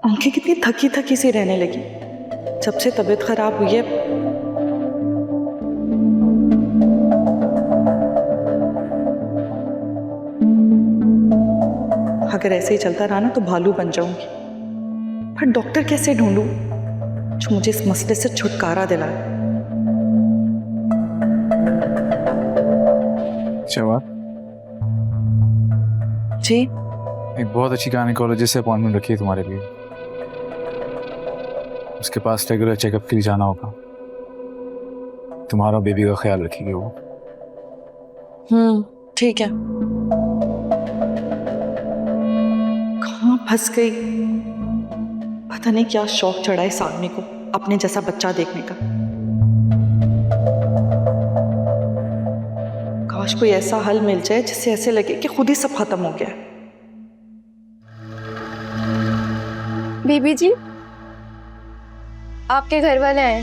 आंखें कितनी थकी थकी सी रहने लगी जब से तबीयत खराब हुई है। अगर ऐसे ही चलता रहा ना तो भालू बन जाऊंगी। पर डॉक्टर कैसे ढूंढूं जो मुझे इस मसले से छुटकारा दिलाए। शहबाज जी एक बहुत अच्छी गायनेकोलॉजिस्ट से अपॉइंटमेंट रखी है तुम्हारे लिए। उसके पास रेगुलर चेकअप के लिए जाना होगा। तुम्हारा बेबी का ख्याल रखेगी वो। ठीक है। कहाँ फंस गई, पता नहीं क्या शौक चढ़ा इस आदमी को अपने जैसा बच्चा देखने का। काश कोई ऐसा हल मिल जाए जिससे ऐसे लगे कि खुद ही सब खत्म हो गया। बीबी जी, आपके घर वाले आए।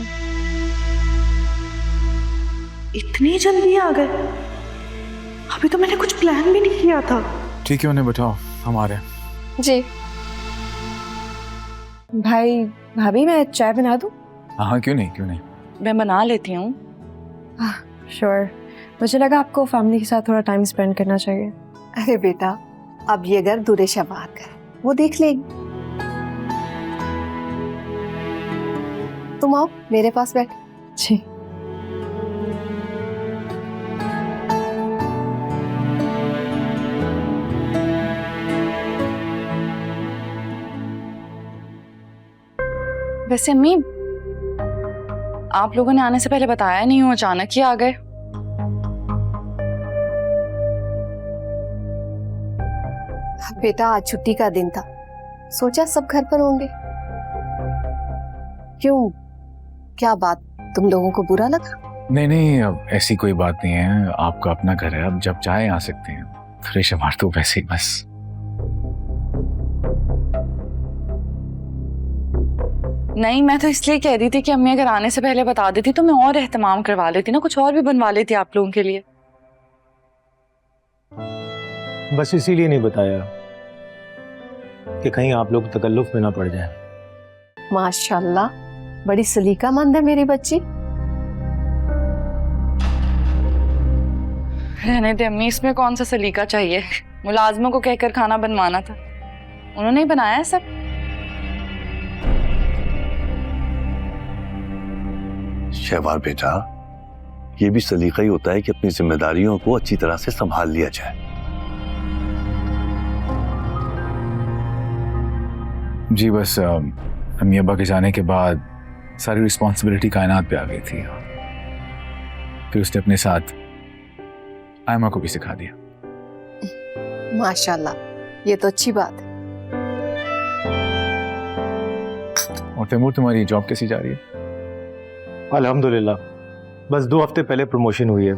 इतनी जल्दी आ गए? अभी तो मैंने कुछ प्लान भी नहीं किया था। ठीक है, उन्हें बैठाओ, हम आ रहे हैं। जी भाई भाभी, मैं चाय बना दूं? हाँ क्यों नहीं। मैं बना लेती हूँ। श्योर। मुझे लगा आपको फैमिली के साथ थोड़ा टाइम स्पेंड करना चाहिए। अरे बेटा, अब ये घर दूरे शबार का है, वो देख लेगी। तुम आओ मेरे पास बैठ। जी। वैसे अम्मी, आप लोगों ने आने से पहले बताया नहीं हो, अचानक ही आ गए। बेटा आज छुट्टी का दिन था, सोचा सब घर पर होंगे। क्यों, क्या बात, तुम लोगों को बुरा लगा? नहीं, अब ऐसी कोई बात नहीं है। आपका अपना घर है, अब जब चाहे आ सकते हैं। थोड़े शहबाज तो वैसे ही बस। नहीं, मैं तो इसलिए कह रही थी कि अम्मी अगर आने से पहले बता देती तो मैं और एहतमाम करवा लेती ना, कुछ और भी बनवा लेती आप लोगों के लिए। बस इसीलिए नहीं बताया कि कहीं आप लोग तकल्लुफ में ना पड़ जाए। माशाल्लाह, बड़ी सलीकामंद है मेरी बच्ची। रहने दे अम्मी, इसमें कौन सा सलीका चाहिए। मुलाजमों को कहकर खाना बनवाना था, उन्होंने ही बनाया है सब। शहबाज बेटा, ये भी सलीका ही होता है कि अपनी जिम्मेदारियों को अच्छी तरह से संभाल लिया जाए। जी बस अम्मी अब्बा के जाने के बाद सारी रिस्पॉन्सिबिलिटी कायनात पे आ गई थी। फिर उसने अपने साथ आयमा को भी सिखा दिया। माशाल्लाह, ये तो अच्छी बात है। और तैमूर, तुम्हारी जॉब कैसी जा रही है? अल्हम्दुलिल्लाह, बस 2 हफ्ते पहले प्रमोशन हुई है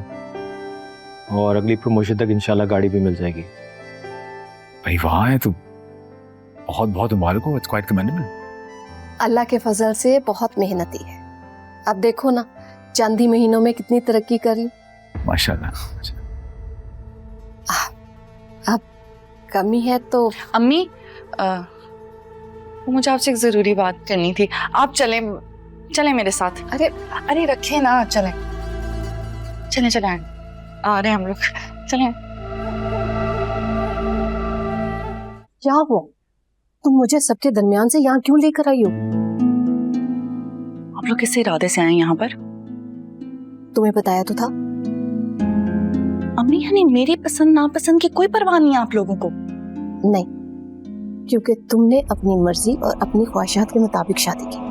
और अगली प्रमोशन तक इंशाल्लाह गाड़ी भी मिल जाएगी। भाई वहाँ है तो बहुत बहुत मुबारक हो। It's quite commendable. अल्लाह के फजल से बहुत मेहनती है। अब देखो ना, चंद ही महीनों में कितनी तरक्की कर ली। माशाल्लाह। अब कमी है तो अम्मी, मुझे आपसे एक जरूरी बात करनी थी। आप चलें मेरे साथ। अरे रखे ना, चलें आ रहे हैं हम लोग, चलें। क्या हुआ, तुम मुझे सबके दरमियान से यहाँ क्यों लेकर आई हो? आप लोग किस इरादे से आए यहाँ पर? तुम्हें बताया तो था। अम्मी, यानी मेरी पसंद नापसंद की कोई परवाह नहीं है आप लोगों को? नहीं, क्योंकि तुमने अपनी मर्जी और अपनी ख्वाहिशात के मुताबिक शादी की।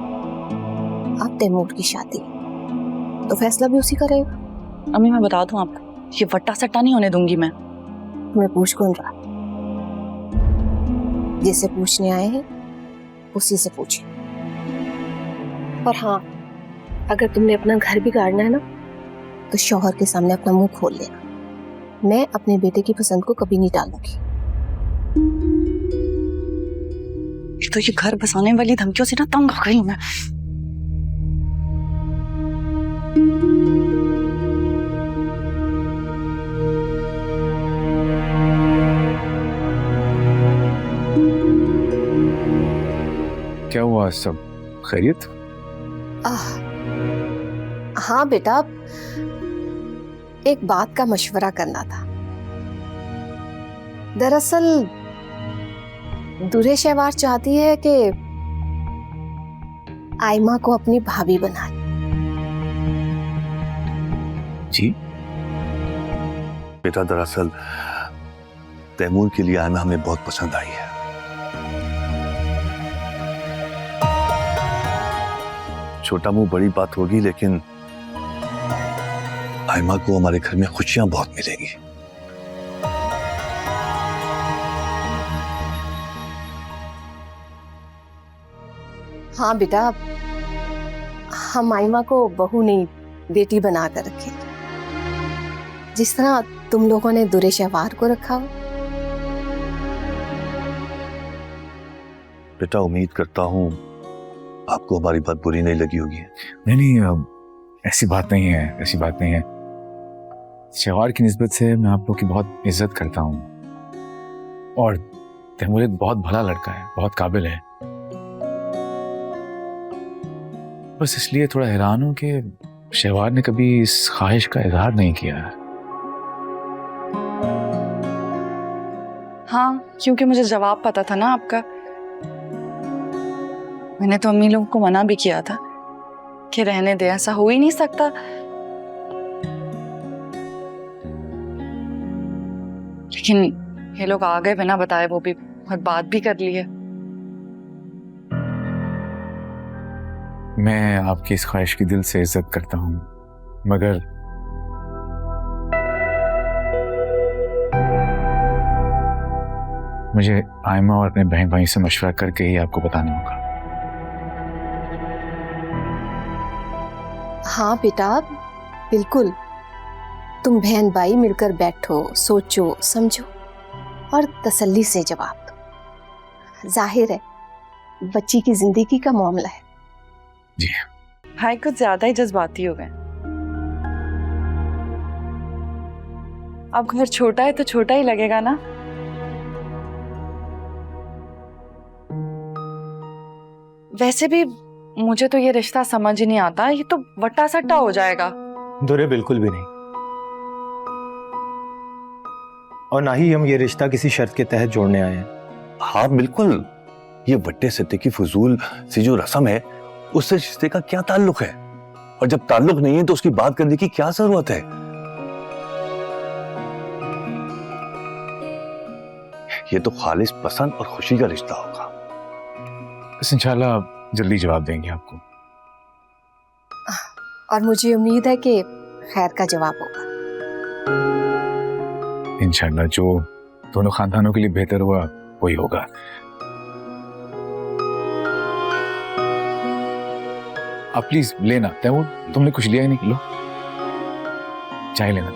अब तैमूर की शादी, तो फैसला भी उसी का रहेगा। अम्मी मैं बता दूं आपको, ये वट्टा सट्टा नहीं होने दूंगी मैं। तुम्हें पूछ कौन रहा? जिसे पूछने आए हैं उसी से पूछे। और हाँ, अगर तुमने अपना घर बिगाड़ना है ना, तो शौहर के सामने अपना मुंह खोल लेना। मैं अपने बेटे की पसंद को कभी नहीं टालूंगी। तो ये घर बसाने वाली धमकियों से ना तंग हो गई मैं। क्या हुआ, सब खैरियत? हाँ बेटा, एक बात का मशवरा करना था। दरअसल दूल्हे शहवार चाहती है कि आयमा को अपनी भाभी बना ले। जी? बेटा दरअसल तैमूर के लिए आयमा हमें बहुत पसंद आई है। छोटा मुंह बड़ी बात होगी, लेकिन आयमा को हमारे घर में खुशियां बहुत मिलेंगी। हाँ बेटा, हम आयमा को बहू नहीं बेटी बना कर रखे, जिस तरह तुम लोगों ने दूल्हे शहवार को रखा हो। बेटा उम्मीद करता हूँ आपको हमारी बात बुरी नहीं लगी होगी। नहीं, ऐसी बात नहीं है, ऐसी बात नहीं है। शहवार की निस्बत से मैं आप लोग की बहुत इज्जत करता हूँ, और तैमूर एक बहुत भला लड़का है, बहुत काबिल है। बस इसलिए थोड़ा हैरान हूं कि शहवार ने कभी इस ख्वाहिश का इजहार नहीं किया। हाँ, क्योंकि मुझे जवाब पता था ना आपका। मैंने तो अम्मी लोगों को मना भी किया था कि रहने दे, ऐसा हो ही नहीं सकता। लेकिन ये लोग आ गए बिना बताए, वो भी, और बात भी कर ली है। मैं आपकी इस ख्वाहिश की दिल से इज्जत करता हूँ, मगर मुझे आयमा और अपने बहन भाई से मशवरा करके ही आपको बताना होगा। हाँ बेटा, बिल्कुल। तुम बहन भाई मिलकर बैठो, सोचो, समझो और तसल्ली से जवाब दो। जाहिर है बच्ची की जिंदगी का मामला है। जी भाई कुछ ज्यादा ही जज्बाती हो गए। अब घर छोटा है तो छोटा ही लगेगा ना। वैसे भी मुझे तो ये रिश्ता समझ ही नहीं आता, ये तो वट्टा सट्टा हो जाएगा। दुरे बिल्कुल भी नहीं, और ना ही हम ये रिश्ता किसी शर्त के तहत जोड़ने आए हैं। हाँ बिल्कुल, ये वट्टे सट्टे की फजूल सी जो रस्म है, उससे रिश्ते का क्या ताल्लुक है? और जब ताल्लुक नहीं है तो उसकी बात करने की क्या जरूरत है? ये तो खालिस पसंद और खुशी का रिश्ता होगा। बस इंशाल्लाह जल्दी जवाब देंगे आपको। और मुझे उम्मीद है कि खैर का जवाब होगा। इंशाल्लाह जो दोनों खानदानों के लिए बेहतर हुआ वही होगा। आप प्लीज लेना। तैमूर, तुमने कुछ लिया ही नहीं, लो चाय लेना।